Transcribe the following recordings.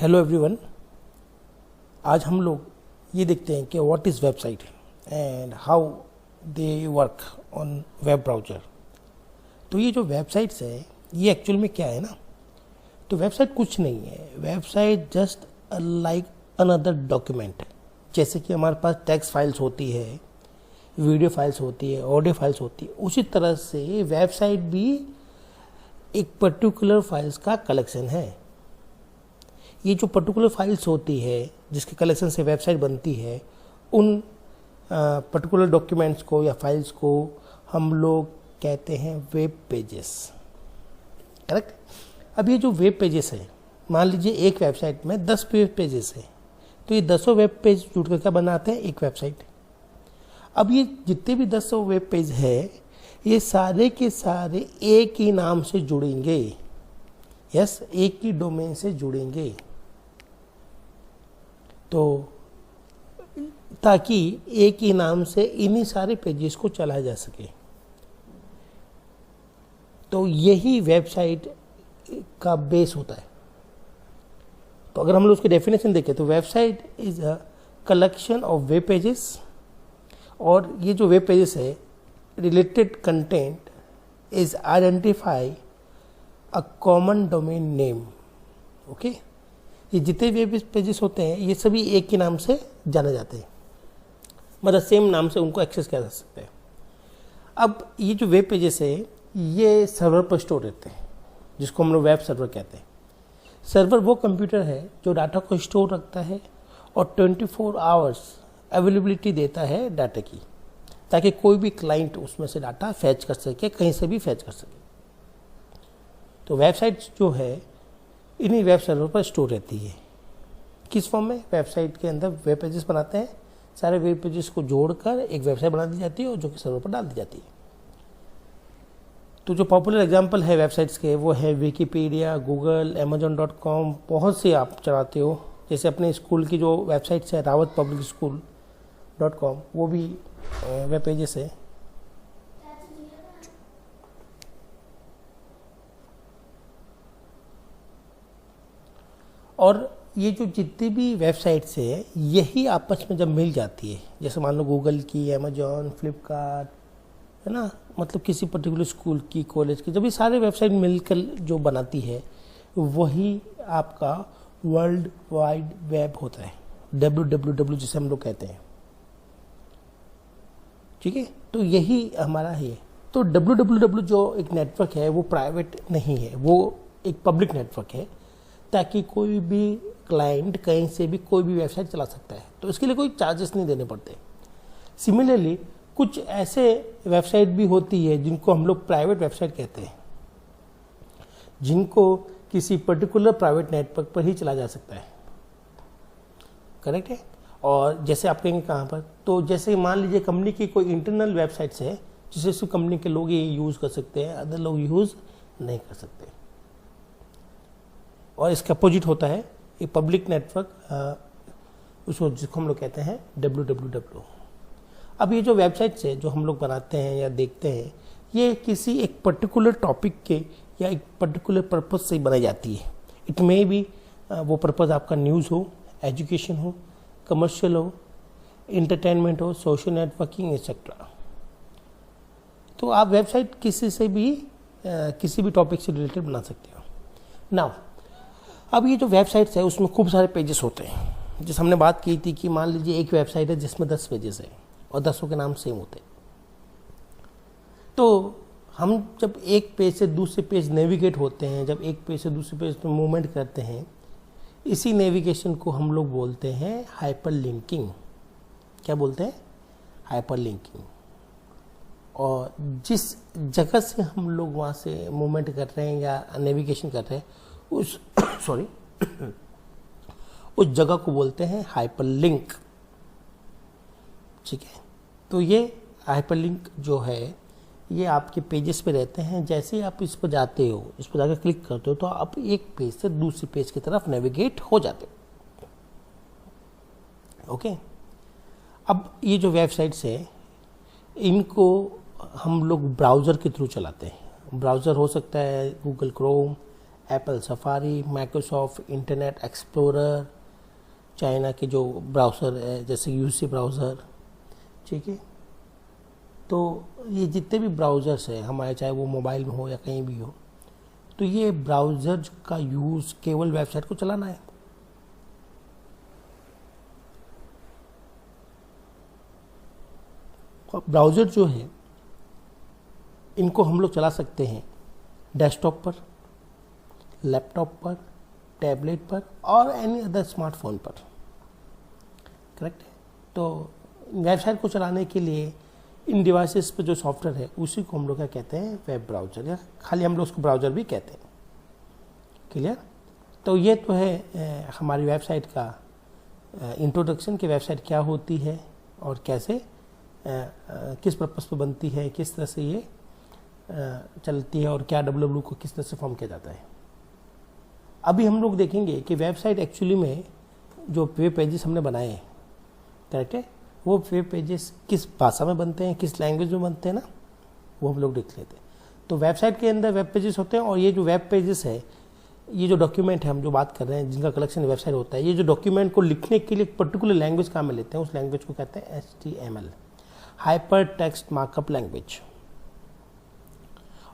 Hello everyone. आज हम लोग ये देखते हैं कि what is website and how they work on web browser. तो ये जो वेबसाइट्स है ये एक्चुअल में क्या है ना, तो वेबसाइट कुछ नहीं है। Website just like another document. जैसे कि हमारे पास टेक्स्ट फाइल्स होती है, वीडियो फाइल्स होती है, ऑडियो फाइल्स होती है, उसी तरह से वेबसाइट भी एक पर्टिकुलर फाइल्स का कलेक्शन है। ये जो पर्टिकुलर फाइल्स होती है जिसके कलेक्शन से वेबसाइट बनती है, उन पर्टिकुलर डॉक्यूमेंट्स को या फाइल्स को हम लोग कहते हैं वेब पेजेस। करेक्ट। अब ये जो वेब पेजेस है, मान लीजिए एक वेबसाइट में 10 वेब पेजेस है, तो ये 10 वेब पेज जुड़कर क्या बनाते हैं, एक वेबसाइट। अब ये जितने भी 10 वेब पेज है, ये सारे के सारे एक ही नाम से जुड़ेंगे। यस, एक ही डोमेन से जुड़ेंगे, तो ताकि एक ही नाम से इन्हीं सारे पेजेस को चलाया जा सके। तो यही वेबसाइट का बेस होता है। तो अगर हम लोग उसकी डेफिनेशन देखें तो website is a collection of web pages, और ये जो वेब पेजेस है, related content is identify a common domain name. Okay, ये जितने वेब पेजेस होते हैं ये सभी एक ही नाम से जाने जाते हैं, मतलब सेम नाम से उनको एक्सेस किया जा सकता है। अब ये जो वेब पेजेस है ये सर्वर पर स्टोर रहते हैं, जिसको हम लोग वेब सर्वर कहते हैं। सर्वर वो कंप्यूटर है जो डाटा को स्टोर रखता है और 24 आवर्स अवेलेबिलिटी देता है डाटा की, ताकि कोई भी क्लाइंट उसमें से डाटा फैच कर सके, कहीं से भी फैच कर सके। तो वेबसाइट जो है इन्हीं वेब सर्वर पर स्टोर रहती है। किस फॉर्म में? वेबसाइट के अंदर वेब पेजेस बनाते हैं, सारे वेब पेजेस को जोड़कर एक वेबसाइट बना दी जाती है और जो कि सर्वर पर डाल दी जाती है। तो जो पॉपुलर एग्जांपल है वेबसाइट्स के वो है विकिपीडिया, गूगल, amazon.com। बहुत से आप चलाते हो, जैसे अपने स्कूल की जो वेबसाइट्स है रावत पब्लिक स्कूल.com, वो भी वेब पेजेस है। और ये जो जितनी भी वेबसाइट्स है यही आपस में जब मिल जाती है, जैसे मान लो गूगल की, अमेजॉन, फ्लिपकार्ट, है ना, मतलब किसी पर्टिकुलर स्कूल की, कॉलेज की, जब ये सारे वेबसाइट मिलकर जो बनाती है वही आपका वर्ल्ड वाइड वेब होता है, www जिसे हम लोग कहते हैं। ठीक है, तो यही हमारा है। तो www जो एक नेटवर्क है वो प्राइवेट नहीं है, वो एक पब्लिक नेटवर्क है, ताकि कोई भी क्लाइंट कहीं से भी कोई भी वेबसाइट चला सकता है, तो इसके लिए कोई चार्जेस नहीं देने पड़ते। सिमिलरली कुछ ऐसे वेबसाइट भी होती है जिनको हम लोग प्राइवेट वेबसाइट कहते हैं, जिनको किसी पर्टिकुलर प्राइवेट नेटवर्क पर ही चला जा सकता है। करेक्ट है। और जैसे आप कहेंगे कहाँ पर, तो जैसे मान लीजिए कंपनी की कोई इंटरनल वेबसाइट्स है जिसे सिर्फ कंपनी के लोग ही यूज़ कर सकते हैं, अदर लोग यूज़ नहीं कर सकते। और इसका अपोजिट होता है एक पब्लिक नेटवर्क, उसको जिसको हम लोग कहते हैं www। अब ये जो वेबसाइट्स है जो हम लोग बनाते हैं या देखते हैं, ये किसी एक पर्टिकुलर टॉपिक के या एक पर्टिकुलर पर्पस से बनाई जाती है। इट मे बी वो पर्पस आपका न्यूज़ हो, एजुकेशन हो, कमर्शियल हो, इंटरटेनमेंट हो, सोशल नेटवर्किंग एक्सेट्रा। तो आप वेबसाइट किसी से भी किसी भी टॉपिक से रिलेटेड बना सकते हो। नाउ अब ये जो वेबसाइट्स है उसमें खूब सारे पेजेस होते हैं। जैसे हमने बात की थी कि मान लीजिए एक वेबसाइट है जिसमें 10 पेजेस है और 10 के नाम सेम होते हैं। तो हम जब एक पेज से दूसरे पेज नेविगेट होते हैं, जब एक पेज से दूसरे पेज में मूवमेंट करते हैं, इसी नेविगेशन को हम लोग बोलते हैं हाइपर लिंकिंग। क्या बोलते हैं? Hyper linking. और जिस जगह से हम लोग वहाँ से मूवमेंट कर रहे हैं या नेविगेशन कर रहे हैं उस उस जगह को बोलते हैं हाइपरलिंक। ठीक है, तो ये हाइपरलिंक जो है ये आपके पेजेस पे रहते हैं। जैसे ही आप इस पर जाते हो, इस पर जाकर क्लिक करते हो, तो आप एक पेज से दूसरे पेज की तरफ नेविगेट हो जाते हो। ओके, अब ये जो वेबसाइट्स है इनको हम लोग ब्राउज़र के थ्रू चलाते हैं। ब्राउज़र हो सकता है Google Chrome, Apple safari, Microsoft internet explorer, China के जो ब्राउज़र है जैसे यूसी ब्राउज़र, ठीक है। तो ये जितने भी ब्राउज़र्स हैं हमारे, चाहे वो मोबाइल में हो या कहीं भी हो, तो ये ब्राउज़र का यूज़ केवल वेबसाइट को चलाना है। ब्राउज़र जो है इनको हम लोग चला सकते हैं डेस्कटॉप पर, लैपटॉप पर, टैबलेट पर और एनी अदर स्मार्टफोन पर, करेक्ट है। तो वेबसाइट को चलाने के लिए इन डिवाइसेस पर जो सॉफ्टवेयर है उसी को हम लोग क्या कहते हैं, वेब ब्राउज़र, या खाली हम लोग उसको ब्राउज़र भी कहते हैं। क्लियर। तो ये तो है हमारी वेबसाइट का इंट्रोडक्शन कि वेबसाइट क्या होती है और कैसे किस पर्पस पर बनती है, किस तरह से ये चलती है और क्या www को किस तरह से फॉर्म किया जाता है। अभी हम लोग देखेंगे कि वेबसाइट एक्चुअली में जो वेब पेजेस हमने बनाए हैं, करेक्ट है, वो वेब पेजेस किस भाषा में बनते हैं, किस लैंग्वेज में बनते हैं ना, वो हम लोग देख लेते हैं। तो वेबसाइट के अंदर वेब पेजेस होते हैं और ये जो वेब पेजेस है, ये जो डॉक्यूमेंट है हम जो बात कर रहे हैं जिनका कलेक्शन वेबसाइट होता है, ये जो डॉक्यूमेंट को लिखने के लिए एक पर्टिकुलर लैंग्वेज काम में लेते हैं, उस लैंग्वेज को कहते हैं HTML, hyper text markup language.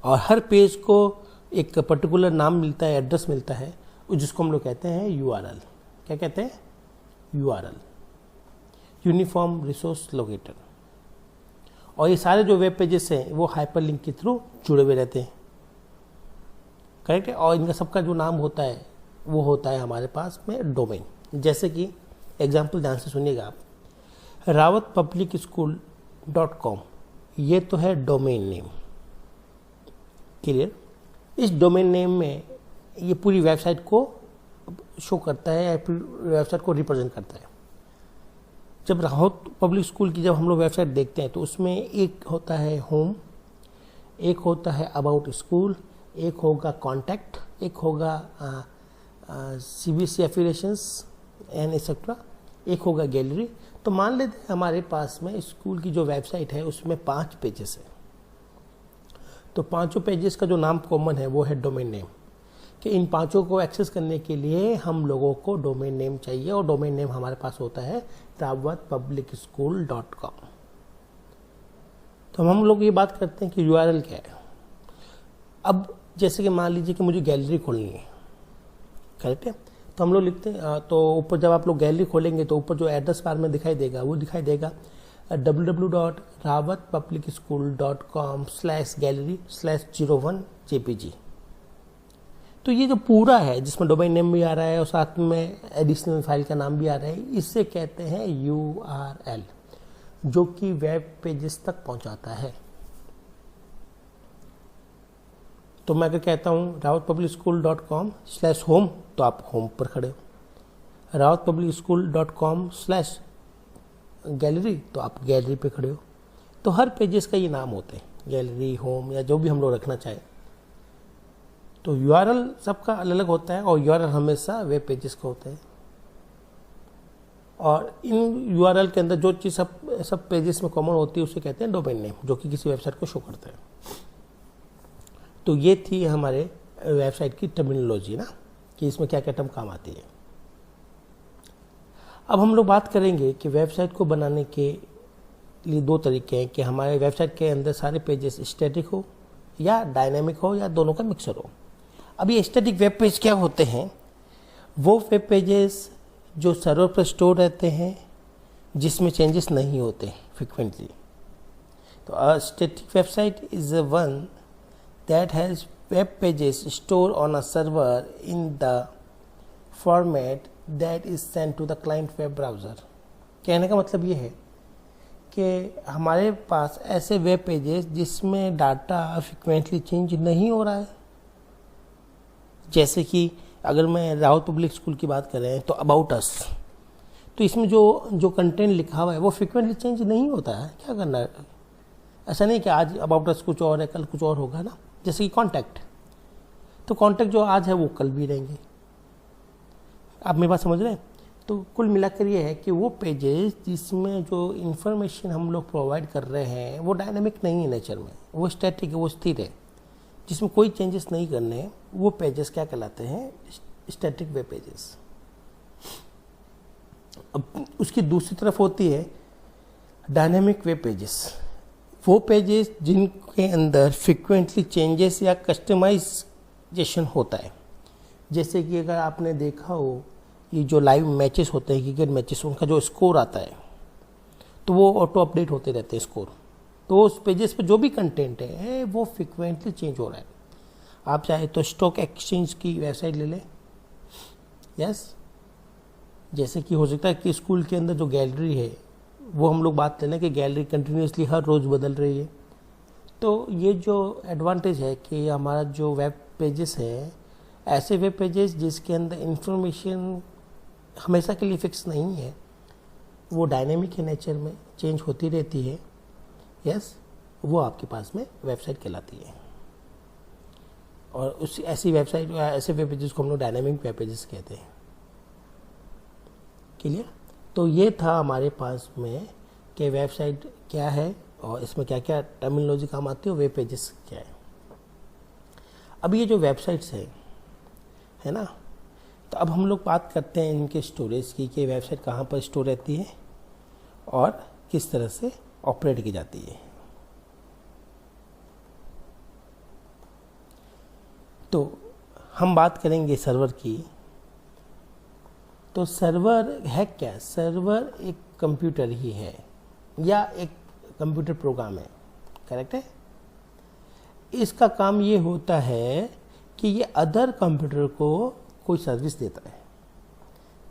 और हर पेज को एक पर्टिकुलर नाम मिलता है, एड्रेस मिलता है, जिसको हम लोग कहते हैं URL। क्या कहते हैं? URL, uniform resource locator. और ये सारे जो वेब पेजेस हैं वो हाइपर लिंक के थ्रू जुड़े हुए रहते हैं, करेक्ट है। और इनका सबका जो नाम होता है वो होता है हमारे पास में डोमेन। जैसे कि एग्जाम्पल ध्यान से सुनिएगा आप, rawatpublicschool.com, ये तो है डोमेन नेम। क्लियर। इस डोमेन नेम में ये पूरी वेबसाइट को शो करता है या वेबसाइट को रिप्रेजेंट करता है। जब रावत पब्लिक स्कूल की जब हम लोग वेबसाइट देखते हैं तो उसमें एक होता है होम, एक होता है अबाउट स्कूल, एक होगा कॉन्टैक्ट, एक होगा CBSE एफिलिएशंस एंड एक्सेट्रा, एक होगा गैलरी। तो मान लेते हैं हमारे पास में स्कूल की जो वेबसाइट है उसमें 5 पेजेस है, तो 5 पेजेस का जो नाम कॉमन है वो है डोमेन नेम, कि इन 5 को एक्सेस करने के लिए हम लोगों को डोमेन नेम चाहिए और डोमेन नेम हमारे पास होता है rawatpublicschool.com। तो हम लोग ये बात करते हैं कि URL क्या है। अब जैसे कि मान लीजिए कि मुझे गैलरी खोलनी है, करेक्ट है, तो हम लोग लिखते हैं, तो ऊपर जब आप लोग गैलरी खोलेंगे तो ऊपर जो एड्रेस बार में दिखाई देगा वो दिखाई देगा www.rawatpublicschool.com/gallery/01jpg। तो ये जो पूरा है जिसमें डोमेन नेम भी आ रहा है और साथ में एडिशनल फाइल का नाम भी आ रहा है, इससे कहते हैं URL, जो कि वेब पेजेस तक पहुंचाता है। तो मैं अगर कहता हूँ rawatpublicschool.com/home, तो आप होम पर खड़े हो। rawatpublicschool.com/गैलरी, तो आप गैलरी पे खड़े हो। तो हर पेजेस का ये नाम होते हैं, गैलरी, होम या जो भी हम लोग रखना चाहें। तो URL सबका अलग अलग होता है और URL हमेशा वेब पेजेस का होता है। और इन URL के अंदर जो चीज़ सब पेजेस में कॉमन होती है उसे कहते हैं डोमेन नेम, जो कि किसी वेबसाइट को शो करता है। तो ये थी हमारे वेबसाइट की टर्मिनोलॉजी ना, कि इसमें क्या क्या टर्म काम आती है। अब हम लोग बात करेंगे कि वेबसाइट को बनाने के लिए 2 तरीके हैं, कि हमारे वेबसाइट के अंदर सारे पेजेस स्टैटिक हो या डायनेमिक हो या दोनों का मिक्सर हो। अब ये स्टैटिक वेब पेज क्या होते हैं? वो वेब पेजेस जो सर्वर पर स्टोर रहते हैं, जिसमें चेंजेस नहीं होते फ्रिक्वेंटली। तो a static website is one that has web pages stored on a server in the format that is sent to the client web browser। कहने का मतलब ये है कि हमारे पास ऐसे वेब पेजेस जिसमें डाटा फ्रिक्वेंटली चेंज नहीं हो रहा है। जैसे कि अगर मैं रावत पब्लिक स्कूल की बात कर रहे हैं तो अबाउट अस, तो इसमें जो कंटेंट लिखा हुआ है वो फ्रिक्वेंटली चेंज नहीं होता है। क्या करना है? ऐसा नहीं कि आज अबाउट अस कुछ और है, कल कुछ और होगा ना। जैसे कि कॉन्टैक्ट, तो कॉन्टैक्ट जो आज है वो कल भी रहेंगे। आप मेरी बात समझ रहे हैं? तो कुल मिलाकर ये है कि वो पेजेस जिसमें जो इन्फॉर्मेशन हम लोग प्रोवाइड कर रहे हैं वो डायनामिक नहीं है नेचर में, वो स्टैटिक है, वो स्थिर है। जिसमें कोई चेंजेस नहीं करने हैं, वो पेजेस क्या कहलाते हैं? Static web pages. अब उसकी दूसरी तरफ होती है डायनेमिक वेब पेजेस। वो पेजेस जिनके अंदर फ्रिक्वेंटली चेंजेस या कस्टमाइजेशन होता है। जैसे कि अगर आपने देखा हो, ये जो लाइव मैचेस होते हैं, क्रिकेट मैचेस, उनका जो स्कोर आता है तो वो ऑटो अपडेट होते रहते हैं स्कोर। तो उस पेजेस पे जो भी कंटेंट है वो फ्रिक्वेंटली चेंज हो रहा है। आप चाहे तो स्टॉक एक्सचेंज की वेबसाइट ले लें, यस। जैसे कि हो सकता है कि स्कूल के अंदर जो गैलरी है, वो हम लोग बात करें कि गैलरी कंटिन्यूसली हर रोज़ बदल रही है। तो ये जो एडवांटेज है कि हमारा जो वेब पेजेस है, ऐसे वेब पेजेस जिसके अंदर इंफॉर्मेशन हमेशा के लिए फिक्स नहीं है, वो डायनेमिक के नेचर में चेंज होती रहती है, यस, वो आपके पास में वेबसाइट कहलाती है। और उस ऐसी वेबसाइट, ऐसे वेब पेजेस को हम लोग डायनेमिक वेब पेजेस कहते हैं। क्लियर? तो ये था हमारे पास में कि वेबसाइट क्या है और इसमें क्या क्या टर्मिनोलॉजी काम आती है, वेब पेजेस क्या है। अब ये जो वेबसाइट्स है ना, तो अब हम लोग बात करते हैं इनके स्टोरेज की, कि वेबसाइट कहाँ पर स्टोर रहती है और किस तरह से ऑपरेट की जाती है। तो हम बात करेंगे सर्वर की। तो सर्वर है क्या? सर्वर एक कंप्यूटर ही है या एक कंप्यूटर प्रोग्राम है, करेक्ट है। इसका काम ये होता है कि ये अदर कंप्यूटर को कोई सर्विस देता है।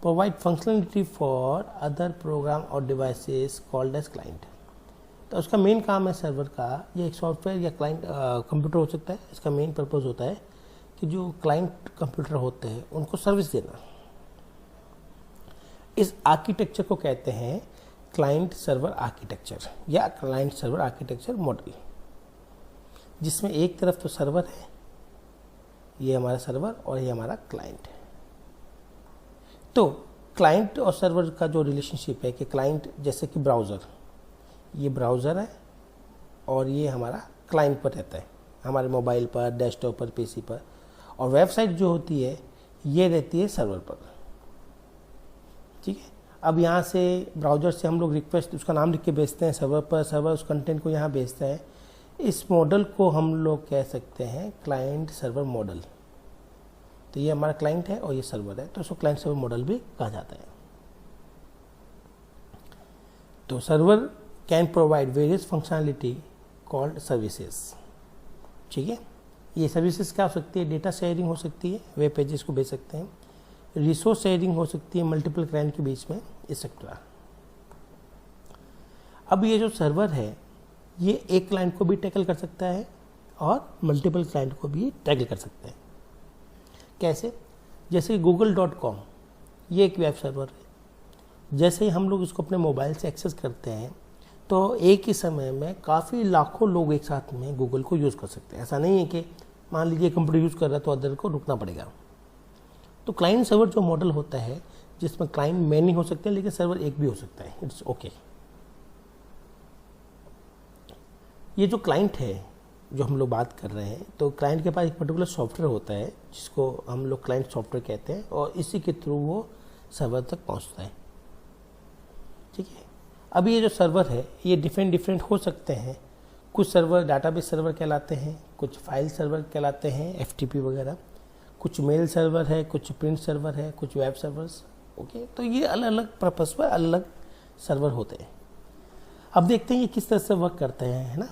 Provide functionality for other program और डिवाइसेस कॉल्ड एज क्लाइंट। तो उसका मेन काम है सर्वर का, ये एक सॉफ्टवेयर या क्लाइंट कंप्यूटर हो सकता है। इसका मेन पर्पस होता है कि जो क्लाइंट कंप्यूटर होते हैं उनको सर्विस देना। इस आर्किटेक्चर को कहते हैं क्लाइंट सर्वर आर्किटेक्चर या क्लाइंट सर्वर आर्किटेक्चर मॉडल, जिसमें एक तरफ तो सर्वर है, ये हमारा सर्वर, और ये हमारा क्लाइंट है। तो क्लाइंट और सर्वर का जो रिलेशनशिप है कि क्लाइंट जैसे कि ब्राउज़र, ये ब्राउज़र है और ये हमारा क्लाइंट पर रहता है, हमारे मोबाइल पर, डेस्कटॉप पर, पीसी पर। और वेबसाइट जो होती है ये रहती है सर्वर पर, ठीक है। अब यहाँ से ब्राउज़र से हम लोग रिक्वेस्ट, उसका नाम लिख के भेजते हैं सर्वर पर, सर्वर उस कंटेंट को यहाँ भेजता है। इस मॉडल को हम लोग कह सकते हैं क्लाइंट सर्वर मॉडल। तो ये हमारा क्लाइंट है और ये सर्वर है, तो उसको क्लाइंट सर्वर मॉडल भी कहा जाता है। तो server can provide various functionality called services, ठीक है। ये सर्विसेज क्या हो सकती है? डेटा शेयरिंग हो सकती है, वेब पेजेस को भेज सकते हैं, रिसोर्स शेयरिंग हो सकती है मल्टीपल क्लाइंट के बीच में, एक्सेट्रा। अब ये जो सर्वर है ये एक क्लाइंट को भी टैकल कर सकता है और मल्टीपल क्लाइंट को भी टैकल कर सकते हैं। कैसे? जैसे google.com, ये एक वेब सर्वर है। जैसे ही हम लोग इसको अपने मोबाइल से एक्सेस करते हैं तो एक ही समय में काफ़ी लाखों लोग एक साथ में गूगल को यूज़ कर सकते हैं। ऐसा नहीं है कि मान लीजिए कंप्यूटर यूज़ कर रहा है तो अदर को रुकना पड़ेगा। तो क्लाइंट सर्वर जो मॉडल होता है, जिसमें क्लाइंट मैनी हो सकते हैं लेकिन सर्वर एक भी हो सकता है, इट्स ओके। ये जो क्लाइंट है जो हम लोग बात कर रहे हैं, तो क्लाइंट के पास एक पर्टिकुलर सॉफ्टवेयर होता है जिसको हम लोग क्लाइंट सॉफ्टवेयर कहते हैं, और इसी के थ्रू वो सर्वर तक पहुंचता है, ठीक है। अब ये जो सर्वर है ये डिफरेंट हो सकते हैं। कुछ सर्वर डाटाबेस सर्वर कहलाते हैं, कुछ फाइल सर्वर कहलाते हैं, FTP वगैरह, कुछ मेल सर्वर है, कुछ प्रिंट सर्वर है, कुछ वेब सर्वर्स, ओके। तो ये अलग अलग पर्पस पर अलग अलग सर्वर होते हैं। अब देखते हैं ये किस तरह से वर्क करते हैं, है ना।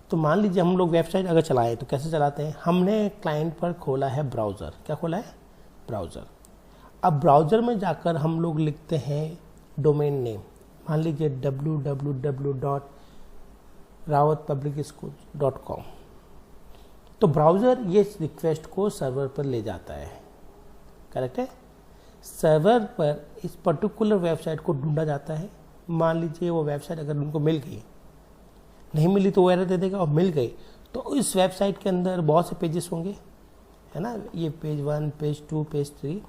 तो मान लीजिए हम लोग वेबसाइट अगर चलाएं तो कैसे चलाते हैं? हमने क्लाइंट पर खोला है ब्राउज़र। क्या खोला है? ब्राउज़र। अब ब्राउज़र में जाकर हम लोग लिखते हैं डोमेन नेम, मान लीजिए www.rawatpublicschool.com। तो ब्राउज़र ये रिक्वेस्ट को सर्वर पर ले जाता है, करेक्ट है। सर्वर पर इस पर्टिकुलर वेबसाइट को ढूंढा जाता है। मान लीजिए वो वेबसाइट अगर उनको मिल गई, नहीं मिली तो वो एरर दे देगा, और मिल गई तो इस वेबसाइट के अंदर बहुत से पेजेस होंगे, है ना। ये पेज 1, पेज 2, पेज 3,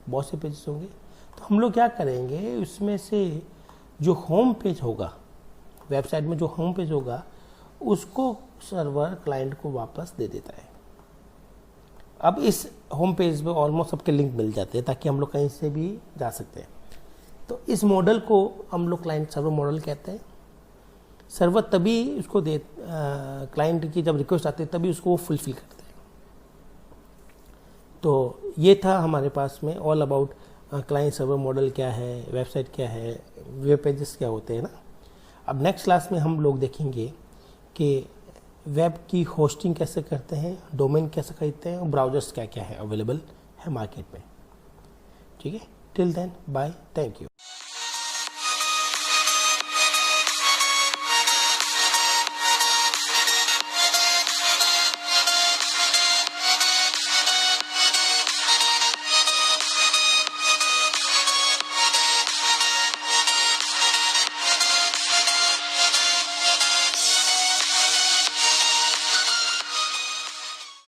बहुत से पेजेस होंगे। तो हम लोग क्या करेंगे, उसमें से जो होम पेज होगा, वेबसाइट में जो होम पेज होगा, उसको सर्वर क्लाइंट को वापस दे देता है। अब इस होम पेज पे ऑलमोस्ट सबके लिंक मिल जाते हैं ताकि हम लोग कहीं से भी जा सकते हैं। तो इस मॉडल को हम लोग क्लाइंट सर्वर मॉडल कहते हैं। सर्वर तभी उसको दे क्लाइंट की जब रिक्वेस्ट आती है तभी उसको वो फुलफिल करते हैं। तो ये था हमारे पास में all about client server model क्या है, वेबसाइट क्या है, वेब पेजेस क्या होते हैं ना। अब नेक्स्ट क्लास में हम लोग देखेंगे कि वेब की होस्टिंग कैसे करते हैं, डोमेन कैसे खरीदते हैं और ब्राउजर्स क्या क्या है अवेलेबल है मार्केट में। ठीक है, till then bye, thank you.